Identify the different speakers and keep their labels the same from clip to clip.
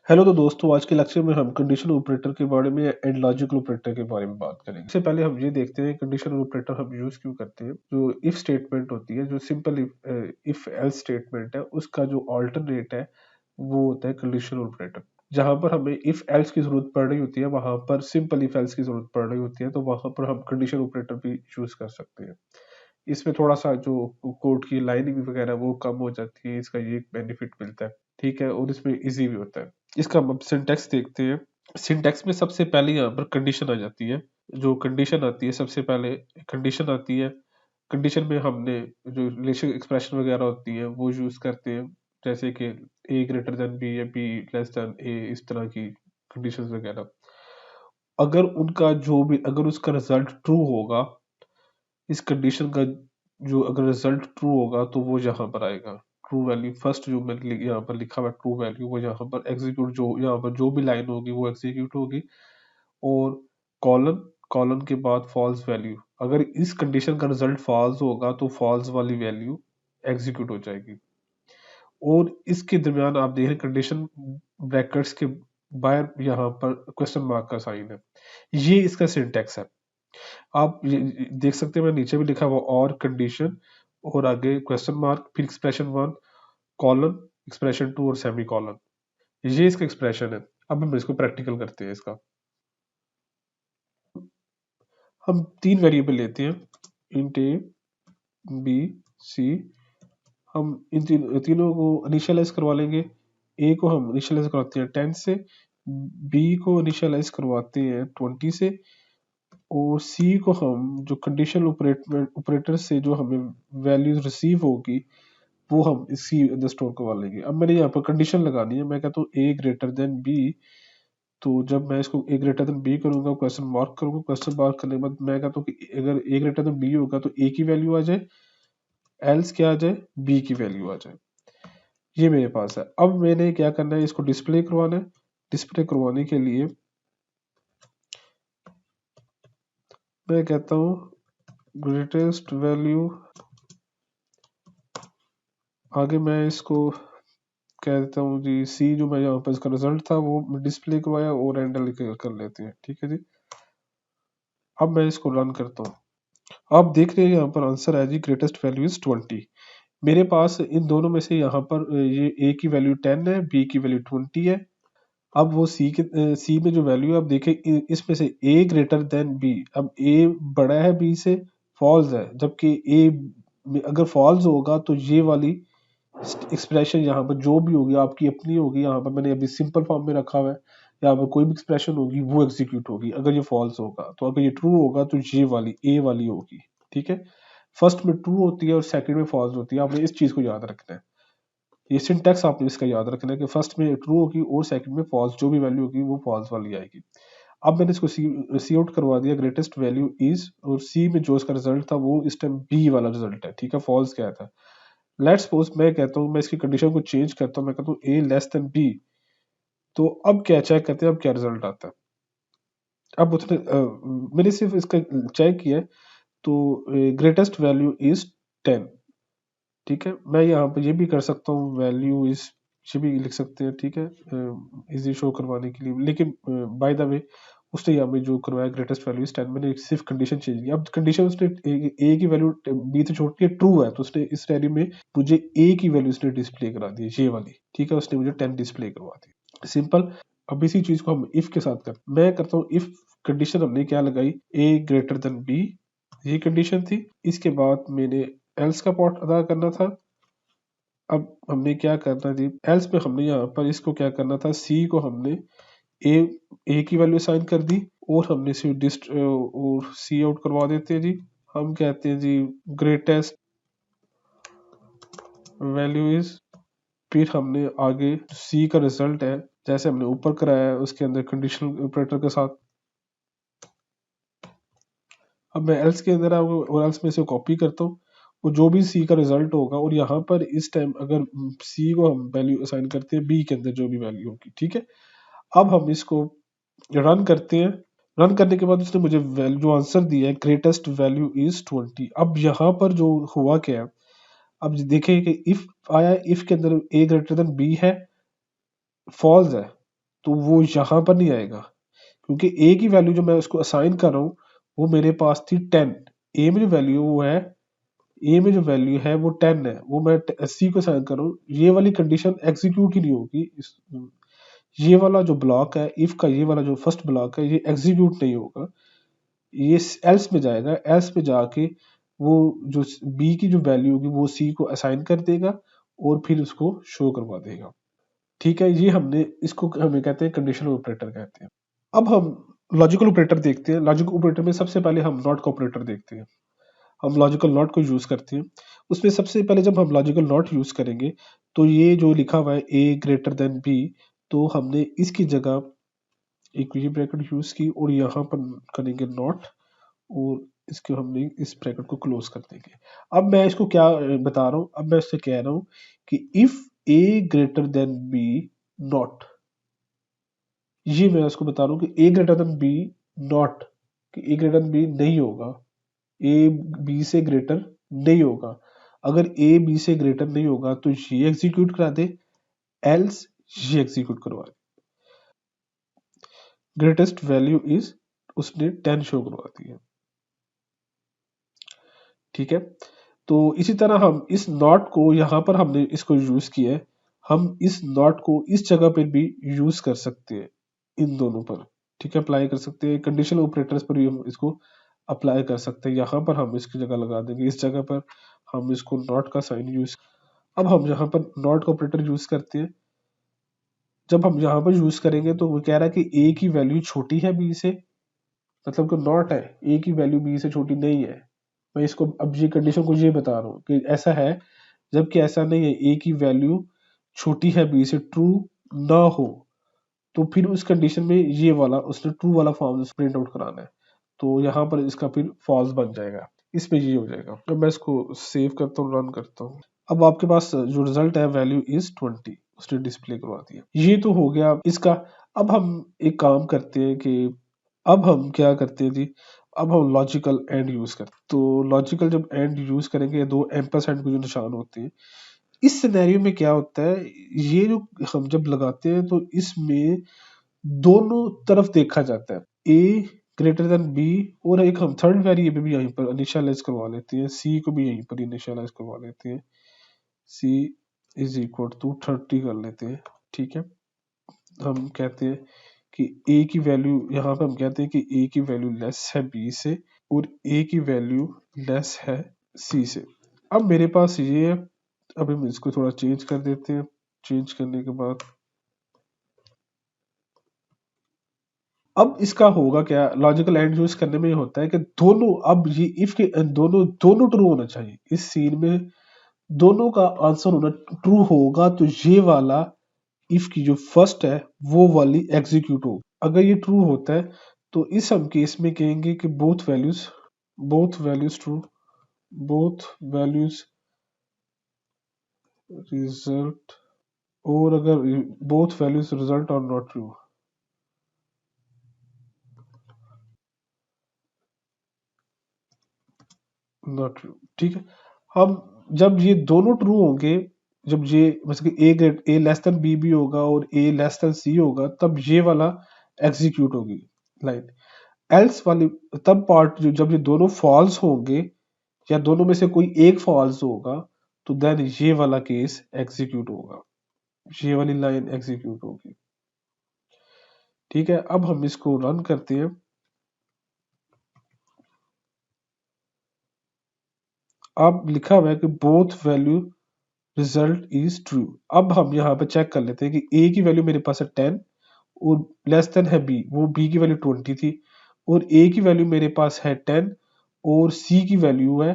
Speaker 1: Hello तो दोस्तों, आज के लेक्चर में हम कंडीशनल ऑपरेटर के बारे में एंड लॉजिकल ऑपरेटर के बारे में बात करेंगे। इससे पहले हम ये देखते हैं कंडीशनल ऑपरेटर हम यूज क्यों करते हैं। जो इफ स्टेटमेंट होती है, जो सिंपल इफ एल्स स्टेटमेंट है, उसका जो ऑल्टरनेट है वो होता है कंडीशनल ऑपरेटर। जहां पर हमें इफ एल्स की जरूरत पड़ रही होती है, वहां पर सिंपल इफ एल्स की जरूरत पड़ रही होती है, तो वहां पर हम कंडीशनल ऑपरेटर भी यूज कर सकते हैं। इसमें थोड़ा सा जो कोड की लाइनिंग वगैरह वो कम हो जाती है, इसका ये बेनिफिट मिलता है, ठीक है, और इसमें इजी भी होता है। इसका हम सिंटैक्स देखते हैं। सिंटैक्स में सबसे पहले यहाँ पर कंडीशन आ जाती है। जो कंडीशन आती है, सबसे पहले कंडीशन आती है। कंडीशन में हमने जो रिलेशन एक्सप्रेशन वगैरह होती है वो यूज करते हैं, जैसे कि ए ग्रेटर देन बी या बी लेस देन ए, इस तरह की कंडीशंस वगैरह। अगर उसका रिजल्ट ट्रू होगा, इस कंडीशन का जो अगर रिजल्ट ट्रू होगा तो वो यहाँ पर आएगा। ट्रू वैल्यू फर्स्ट जो मैंने यहाँ पर लिखा हुआ ट्रू वैल्यू, वो यहाँ पर एग्जीक्यूट, जो यहाँ पर जो भी लाइन होगी वो एग्जीक्यूट होगी। और कॉलन कॉलन के बाद फॉल्स वैल्यू, अगर इस कंडीशन का रिजल्ट फॉल्स होगा तो फॉल्स वाली वैल्यू एग्जीक्यूट हो जाएगी। और इसके दरमियान आप देख रहे कंडीशन ब्रैकेट्स के बाहर यहाँ पर क्वेश्चन मार्क का साइन है। ये इसका सिंटैक्स है। आप ये देख सकते हैं, मैं नीचे भी लिखा हुआ और कंडीशन, और आगे क्वेश्चन मार्क, फिर एक्सप्रेशन 1 कॉलन, एक्सप्रेशन 2 और सेमी कॉलन। ये इसका एक्सप्रेशन है। अब हम इसको प्रैक्टिकल करते हैं। इसका हम 3 वेरिएबल लेते हैं, इंट ए, बी, सी। हम इन तीनों को इनिशियलाइज करवा लेंगे। ए को हम इनिशियलाइज करवाते हैं 10 से, बी को इनिशियलाइज करवाते हैं 20 से, और सी को हम जो कंडीशनल ऑपरेटर से जो हमें वैल्यूज रिसीव होगी वो हम इसी अंदर स्टोर करवा लेंगे। अब मैंने यहाँ पर कंडीशन लगानी है, मैं कहता हूँ ए ग्रेटर देन बी। तो जब मैं इसको ए ग्रेटर देन बी करूंगा, क्वेश्चन मार्क करूंगा, क्वेश्चन मार्क करने के बाद मैं कहता हूँ कि अगर ए ग्रेटर देन बी होगा तो ए की वैल्यू आ जाए, एल्स क्या आ जाए, बी की वैल्यू आ जाए। ये मेरे पास है। अब मैंने क्या करना है, इसको डिस्प्ले करवाना है। डिस्प्ले करवाने के लिए मैं कहता हूँ ग्रेटेस्ट वैल्यू, आगे मैं इसको कह देता हूँ जी सी, जो मैं यहाँ पर इसका रिजल्ट था वो डिस्प्ले करवाया, और एंटर कर लेते हैं, ठीक है जी। अब मैं इसको रन करता हूँ। आप देख रहे हैं यहाँ पर आंसर है जी ग्रेटेस्ट वैल्यू इज 20। मेरे पास इन दोनों में से यहाँ पर ये ए की वैल्यू 10 है, बी की वैल्यू 20 है। अब वो सी में जो वैल्यू है, आप देखें इसमें से ए ग्रेटर देन बी। अब ए बड़ा है बी से, फॉल्स है, जबकि ए अगर फॉल्स होगा तो ये वाली एक्सप्रेशन यहाँ पर जो भी होगी आपकी अपनी होगी। यहाँ पर मैंने अभी सिंपल फॉर्म में रखा हुआ है, यहाँ पर कोई भी एक्सप्रेशन होगी वो एग्जीक्यूट होगी अगर ये फॉल्स होगा। तो अगर ये ट्रू होगा तो ये वाली ए वाली होगी, ठीक है। फर्स्ट में ट्रू होती है और सेकंड में फॉल्स होती है। आपने इस चीज को याद रखना है। ये सिंटैक्स आपने इसका याद रखना है कि फर्स्ट में ट्रू होगी और सेकंड में फॉल्स, जो भी वैल्यू होगी वो फॉल्स वाली आएगी। अब मैंने इसको सी आउट करवा दिया, ग्रेटेस्ट वैल्यू इज, और सी में जो इसका रिजल्ट था वो इस टाइम बी वाला रिजल्ट है, ठीक है, फॉल्स क्या था। लेट्स सपोज मैं कहता हूँ, मैं इसकी कंडीशन को चेंज करता हूँ, मैं कहता हूँ ए लेस देन बी। तो अब क्या चेक करते हैं, अब क्या रिजल्ट आता है। अब उसने मैंने सिर्फ इसका चेक किया है, तो ग्रेटेस्ट वैल्यू इज 10, ठीक है। मैं यहाँ पर ये भी कर सकता हूँ, वैल्यू इज, ये भी लिख सकते हैं, ठीक है, इजी शो करवाने के लिए। लेकिन बाय द वे उसने यहाँ पे जो करवाया ग्रेटेस्ट वैल्यू इज 10, मैंने सिर्फ कंडीशन चेंज की। अब कंडीशन उसने ए की वैल्यू बी से छोड़ के ट्रू है, तो उसने इस वैल्यू में मुझे ए की वैल्यू उसने डिस्प्ले करा दी, ये वाली, ठीक है, उसने मुझे 10 डिस्प्ले करवा दी, सिंपल। अब इसी चीज को हम इफ के साथ मैं करता हूँ इफ कंडीशन हमने क्या लगाई, ए ग्रेटर देन बी, ये कंडीशन थी। इसके बाद मैंने एल्स का पार्ट अदा करना था। अब हमने क्या करना थी, एल्स में हमने यहाँ पर इसको क्या करना था, सी को हमने ए की वैल्यू साइन कर दी, और हमने सिर्फ डिस्ट और सी आउट करवा देते हैं जी। हम कहते हैं जी ग्रेटेस्ट वैल्यू इज, फिर हमने आगे सी का रिजल्ट है जैसे हमने ऊपर कराया है उसके अंदर कंडीशनल ऑपरेटर के साथ। अब मैं एल्स के अंदर और एल्स में से कॉपी करता हूँ, और जो भी सी का रिजल्ट होगा, और यहाँ पर इस टाइम अगर सी को हम वैल्यू असाइन करते हैं बी के अंदर जो भी वैल्यू होगी, ठीक है। अब हम इसको रन करते हैं। रन करने के बाद उसने मुझे जो आंसर दिया है ग्रेटेस्ट वैल्यू इज 20। अब यहाँ पर जो हुआ क्या है, अब देखें कि इफ आया, इफ के अंदर ए ग्रेटर देन बी है, फॉल्स है, तो वो यहाँ पर नहीं आएगा, क्योंकि ए की वैल्यू जो मैं उसको असाइन कर रहा हूँ वो मेरे पास थी 10। ए में जो वैल्यू वो है, ए में जो वैल्यू है वो 10 है, वो मैं सी को असाइन कर रहा हूँ। ये वाली कंडीशन एग्जीक्यूट ही नहीं होगी। ये वाला जो ब्लॉक है इफ का, ये वाला जो फर्स्ट ब्लॉक है, ये एग्जीक्यूट नहीं होगा, ये एल्स में जाएगा। एल्स में जाके वो जो बी की जो वैल्यू होगी वो सी को असाइन कर देगा और फिर उसको शो करवा देगा। ठीक है, ये हमने इसको हमें कहते हैं कंडीशनल ऑपरेटर कहते हैं। अब हम लॉजिकल ऑपरेटर देखते हैं। लॉजिकल ऑपरेटर में सबसे पहले हम नॉट का ऑपरेटर देखते हैं। हम लॉजिकल नॉट को यूज करते हैं। उसमें सबसे पहले जब हम लॉजिकल नॉट यूज करेंगे तो ये जो लिखा हुआ है ए ग्रेटर देन बी, तो हमने इसकी जगह एक ये ब्रैकेट यूज की और यहाँ पर करेंगे नॉट, और इसको हमने इस ब्रैकेट को क्लोज कर देंगे। अब मैं इसको क्या बता रहा हूँ, अब मैं इससे कह रहा हूँ कि if A greater than B not, ये मैं इसको बता रहा हूँ कि A greater than B not, कि ए ग्रेटर देन बी नहीं होगा, ए बी से ग्रेटर नहीं होगा। अगर ए बी से ग्रेटर नहीं होगा तो ये एग्जीक्यूट करा दे, एल्स ये एग्जीक्यूट करवा दे। ग्रेटेस्ट वैल्यू इज, उसने 10 शो करवा दी है। ठीक है, तो इसी तरह हम इस नॉट को यहाँ पर हमने इसको यूज किया है, हम इस नॉट को इस जगह पर भी यूज कर सकते हैं, इन दोनों पर। ठीक है, अप्लाई कर सकते हैं, कंडीशनल ऑपरेटर्स पर भी हम इसको अप्लाई कर सकते हैं। यहाँ पर हम इसकी जगह लगा देंगे, इस जगह पर हम इसको नॉट का साइन यूज। अब हम यहाँ पर नॉट का ऑपरेटर यूज करते हैं। जब हम यहाँ पर यूज करेंगे तो वो कह रहा है कि ए की वैल्यू छोटी है बी से, मतलब कि नॉट है, ए की वैल्यू बी से छोटी नहीं है। मैं इसको अब ये कंडीशन को ये बता रहा हूँ कि ऐसा है, जबकि ऐसा नहीं है, ए की वैल्यू छोटी है बी से, ट्रू ना हो, तो फिर उस कंडीशन में ये वाला उसने ट्रू वाला फॉर्म प्रिंट आउट कराना है, तो यहाँ पर इसका फिर फॉल्स बन जाएगा, इसमें ये हो जाएगा। अब मैं इसको सेव करता हूँ, रन करता हूँ। अब आपके पास जो रिजल्ट है वैल्यू इज 20, उसने डिस्प्ले करवा दिया। ये तो हो गया इसका। अब हम एक काम करते हैं कि अब हम क्या करते हैं जी, अब हम लॉजिकल एंड यूज करते हैं। तो लॉजिकल जब एंड यूज करेंगे, दो एम्परसेंड के जो निशान होते हैं, इस सिनेरियो में क्या होता है, ये जो हम जब लगाते हैं तो इसमें दोनों तरफ देखा जाता है, ए ग्रेटर देन बी, और एक हम थर्ड वेरिएबल भी यहीं पर इनिशियलाइज करवा लेते हैं, सी को भी यहीं पर इनिशियलाइज करवा लेते हैं, सी इज इक्वल टू 30 कर लेते हैं। ठीक है, हम कहते हैं कि ए की वैल्यू, यहाँ पे हम कहते हैं कि ए की वैल्यू लेस है बी से और ए की वैल्यू लेस है सी से। अब मेरे पास ये है, अब हम इसको थोड़ा चेंज कर देते हैं। चेंज करने के बाद अब इसका होगा क्या, लॉजिकल एंड यूज करने में ये होता है कि दोनों, अब ये इफ के दोनों दोनों ट्रू होना चाहिए इस सीन में, दोनों का आंसर होना ट्रू होगा, तो ये वाला इफ की जो फर्स्ट है वो वाली एग्जीक्यूट हो। अगर ये ट्रू होता है तो इस हम केस में कहेंगे कि both values true, both values result, और अगर बोथ वैल्यूज रिजल्ट और नॉट ट्रू, नॉट ट्रू। ठीक है, हम जब ये दोनों ट्रू होंगे, जब ये मतलब कि ए लेस देन बी भी होगा और ए लेस देन सी होगा, तब ये वाला एग्जीक्यूट होगी लाइन। एल्स वाली तब पार्ट जो, जब ये दोनों फॉल्स होंगे या दोनों में से कोई एक फॉल्स होगा, तो देन ये वाला केस एग्जीक्यूट होगा, ये वाली लाइन एग्जीक्यूट होगी। ठीक है, अब हम इसको रन करते हैं। अब लिखा हुआ है कि both value result is true. अब हम यहाँ पे चेक कर लेते हैं कि ए की वैल्यू मेरे पास है 10 और लेस देन है बी, वो बी की वैल्यू 20 थी, और ए की वैल्यू मेरे पास है 10 और सी की वैल्यू है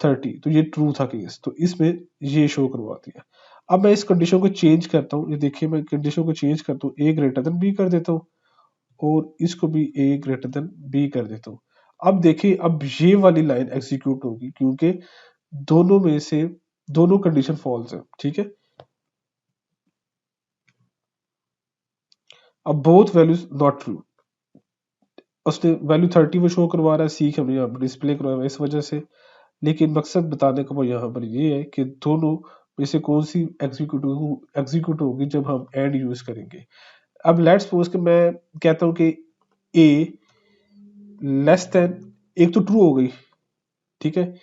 Speaker 1: 30, तो ये ट्रू था केस, तो इसमें ये शो करवा दिया। अब मैं इस कंडीशन को चेंज करता हूँ, ये देखिए मैं कंडीशन को चेंज करता हूँ, ए ग्रेटर देन बी कर देता हूँ और इसको भी ए ग्रेटर देन बी कर देता हूँ। अब देखिए, अब ये वाली लाइन एग्जीक्यूट होगी क्योंकि दोनों में से दोनों कंडीशन फॉल्स है। ठीक है, अब बोथ वैल्यूज नॉट ट्रू, उसने वैल्यू 30 वो शो करवा रहा है, सी हमने यहाँ पर डिस्प्ले करवाया इस वजह से। लेकिन मकसद बताने का वो यहाँ पर ये है कि दोनों में से कौन सी एग्जीक्यूट होगी जब हम एंड यूज करेंगे। अब लेट्स सपोज कि मैं कहता हूं कि ए लेस देन, एक तो ट्रू हो गई, ठीक है,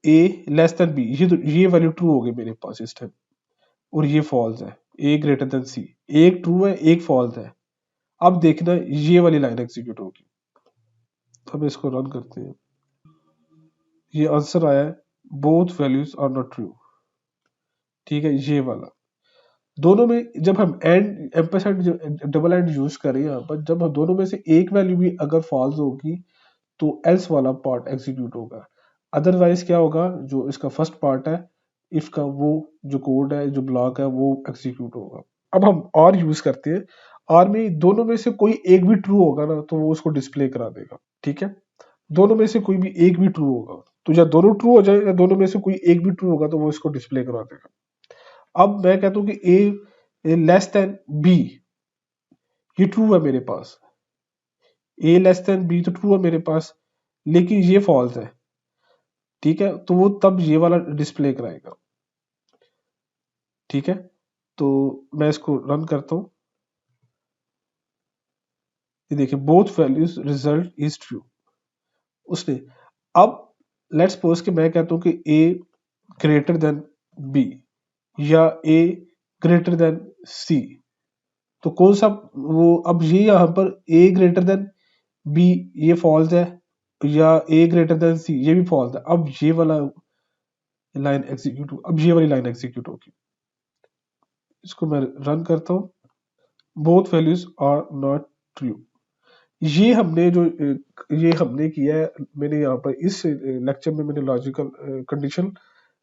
Speaker 1: ए लेस देन बी, ये वैल्यू ट्रू हो गई मेरे पास इस टाइम, और ये फॉल्स है, ए ग्रेटर देन सी, एक ट्रू है एक फॉल्स है। अब देखना ये वाली लाइन एग्जीक्यूट होगी। अब इसको रन करते हैं, ये आंसर आया है both values are not true, ठीक है, ये वाला। दोनों में जब हम and ampersand double and use करें यहाँ पर, जब हम दोनों में से एक वैल्यू भी अगर फॉल्स होगी तो एल्स वाला पार्ट एग्जीक्यूट होगा, अदरवाइज क्या होगा, जो इसका फर्स्ट पार्ट है इफ का, वो जो कोड है जो ब्लॉक है वो एग्जीक्यूट होगा। अब हम और यूज करते हैं, और में दोनों में से कोई एक भी ट्रू होगा ना तो वो उसको डिस्प्ले करा देगा, ठीक है, दोनों में से कोई भी एक भी ट्रू होगा, तो या दोनों ट्रू हो जाए या दोनों में से कोई एक भी ट्रू होगा तो वो इसको डिस्प्ले करा देगा। अब मैं कहता हूं कि ए लेस देन बी, ये ट्रू है मेरे पास, ए लेस देन बी तो ट्रू है मेरे पास, लेकिन ये फॉल्स है, ठीक है, तो वो तब ये वाला डिस्प्ले कराएगा, ठीक है। तो मैं इसको रन करता हूं, ये देखिए both values result is true उसने। अब लेट्स सपोज कि मैं कहता हूं कि ए ग्रेटर देन बी या ए ग्रेटर देन सी, तो कौन सा वो, अब ये यहां पर ए ग्रेटर देन बी ये फॉल्स है, या ए ग्रेटर देन सी ये भी फॉल्स है। अब ये वाला लाइन एग्जीक्यूट, अब ये वाली लाइन एग्जीक्यूट होगी, इसको मैं रन करता हूं, both values are not true. ये हमने जो ये हमने किया है, मैंने यहाँ पर इस लेक्चर में मैंने लॉजिकल कंडीशन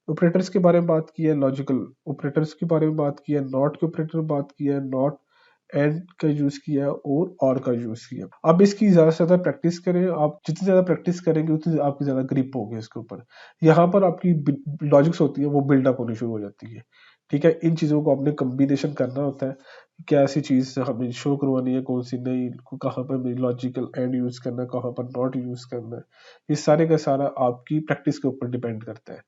Speaker 1: ऑपरेटर्स के बारे में बात की है, लॉजिकल ऑपरेटर्स के बारे में बात की है, नॉट के ऑपरेटर में बात की है, नॉट एंड का यूज किया और का यूज किया। अब इसकी ज्यादा से ज्यादा प्रैक्टिस करें, आप जितनी ज्यादा प्रैक्टिस करेंगे उतनी आपकी ज्यादा ग्रिप होगी इसके ऊपर। यहाँ पर आपकी लॉजिक्स होती है वो बिल्डअप होनी शुरू हो जाती है, ठीक है। इन चीजों को आपने कम्बिनेशन करना होता है, क्या ऐसी चीज हमें शो करवानी है, कौन सी नहीं, कहाँ पर लॉजिकल एंड यूज करना है, कहाँ पर नॉट यूज करना है, ये सारे का सारा आपकी प्रैक्टिस के ऊपर डिपेंड करता है।